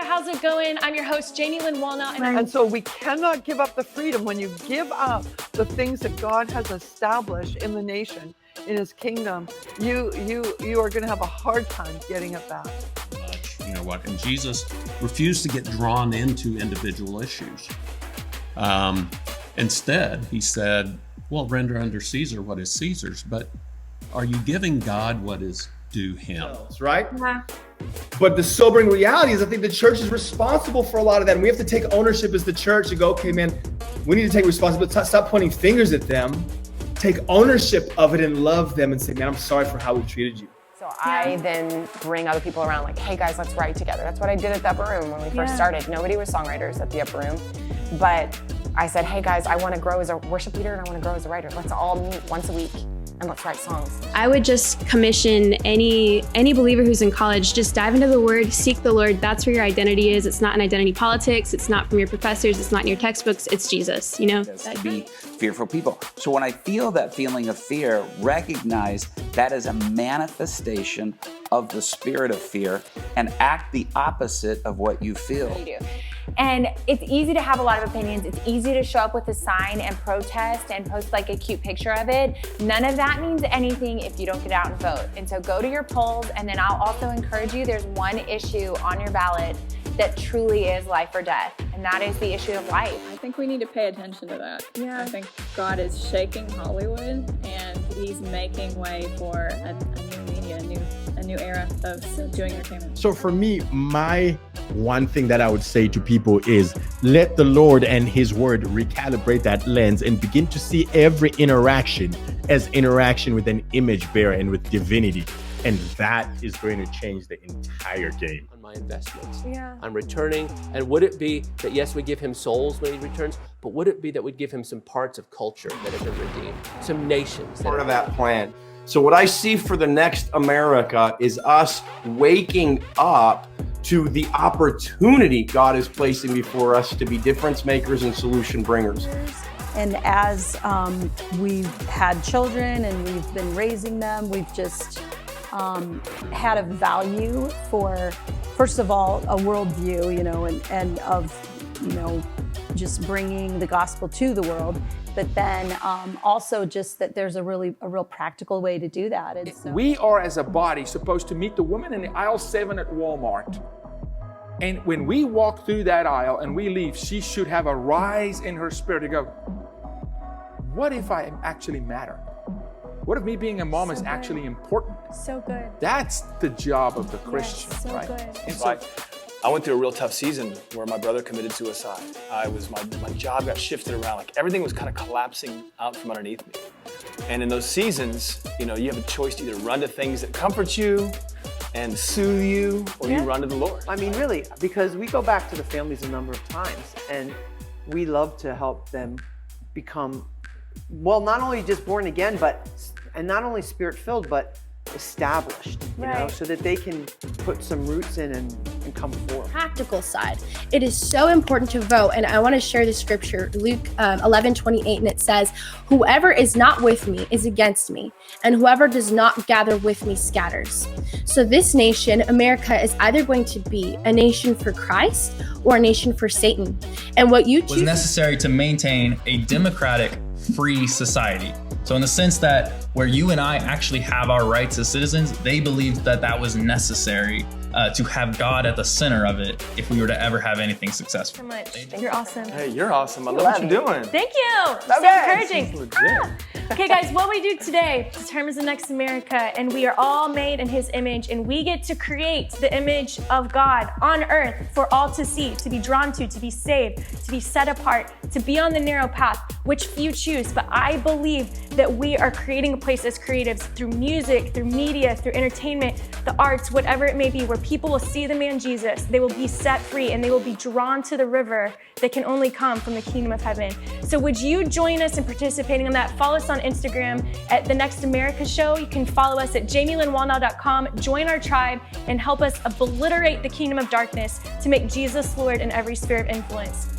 how's it going? I'm your host, Jamie Lynn Walnut. And so we cannot give up the freedom. When you give up the things that God has established in the nation, in his kingdom, you are going to have a hard time getting it back. You know what? And Jesus refused to get drawn into individual issues. Instead, he said, well, render unto Caesar what is Caesar's, but are you giving God what is due him? Right? Yeah. But the sobering reality is I think the church is responsible for a lot of that. And we have to take ownership as the church and go, okay, man, we need to take responsibility. Stop pointing fingers at them. Take ownership of it and love them and say, man, I'm sorry for how we treated you. So I then bring other people around like, hey guys, let's write together. That's what I did at the Upper Room when we first started. Nobody was songwriters at the Upper Room. But I said, hey guys, I want to grow as a worship leader and I want to grow as a writer. Let's all meet once a week and let's write songs. I would just commission any believer who's in college, just dive into the Word, seek the Lord. That's where your identity is. It's not an identity politics. It's not from your professors. It's not in your textbooks. It's Jesus, you know? To be fearful people. So when I feel that feeling of fear, recognize that is a manifestation of the spirit of fear and act the opposite of what you feel. You do. And it's easy to have a lot of opinions. It's easy to show up with a sign and protest and post like a cute picture of it. None of that means anything if you don't get out and vote. And so go to your polls, and then I'll also encourage you, there's one issue on your ballot that truly is life or death, and that is the issue of life. I think we need to pay attention to that. Yeah. I think God is shaking Hollywood, and he's making way for a new media, a new era of doing entertainment. So for me, my one thing that I would say to people is let the Lord and his word recalibrate that lens and begin to see every interaction as interaction with an image bearer and with divinity. And that is going to change the entire game. On my investments. Yeah. I'm returning. And would it be that, yes, we give him souls when he returns, but would it be that we'd give him some parts of culture that have been redeemed, some nations? Part of that plan. So what I see for the next America is us waking up to the opportunity God is placing before us to be difference makers and solution bringers. And as we've had children and we've been raising them, we've just had a value for, first of all, a worldview, you know, and of, you know, just bringing the gospel to the world. But then also just that there's a real practical way to do that. And so, we are as a body supposed to meet the woman in the aisle 7 at Walmart. And when we walk through that aisle and we leave, she should have a rise in her spirit to go, what if I actually matter? What if me being a mom is actually important? So good. That's the job of the Christian, so right? Good. And so, I went through a real tough season where my brother committed suicide. My job got shifted around, like everything was kind of collapsing out from underneath me. And in those seasons, you know, you have a choice to either run to things that comfort you and soothe you, or you run to the Lord. I mean, really, because we go back to the families a number of times, and we love to help them become, well, not only just born again, and not only spirit-filled, but established, you know, so that they can put some roots in and come forward. Practical side, it is so important to vote, and I want to share the scripture, Luke 11:28, and it says, whoever is not with me is against me, and whoever does not gather with me scatters. So this nation, America, is either going to be a nation for Christ or a nation for Satan. And what you choose was necessary to maintain a democratic, free society. So in the sense that where you and I actually have our rights as citizens, they believed that that was necessary to have God at the center of it if we were to ever have anything successful. So much. You're awesome. Hey, you're awesome. I love what you're doing. Thank you. So encouraging. Okay, guys, what we do today determines the next America, and we are all made in his image, and we get to create the image of God on earth for all to see, to be drawn to be saved, to be set apart, to be on the narrow path, which few choose. But I believe that we are creating a place as creatives through music, through media, through entertainment, the arts, whatever it may be, where people will see the man Jesus, they will be set free, and they will be drawn to the river that can only come from the kingdom of heaven. So would you join us in participating in that? Follow us on Instagram at The Next America Show. You can follow us at JamieLynnWalnut.com. Join our tribe and help us obliterate the kingdom of darkness to make Jesus Lord in every sphere of influence.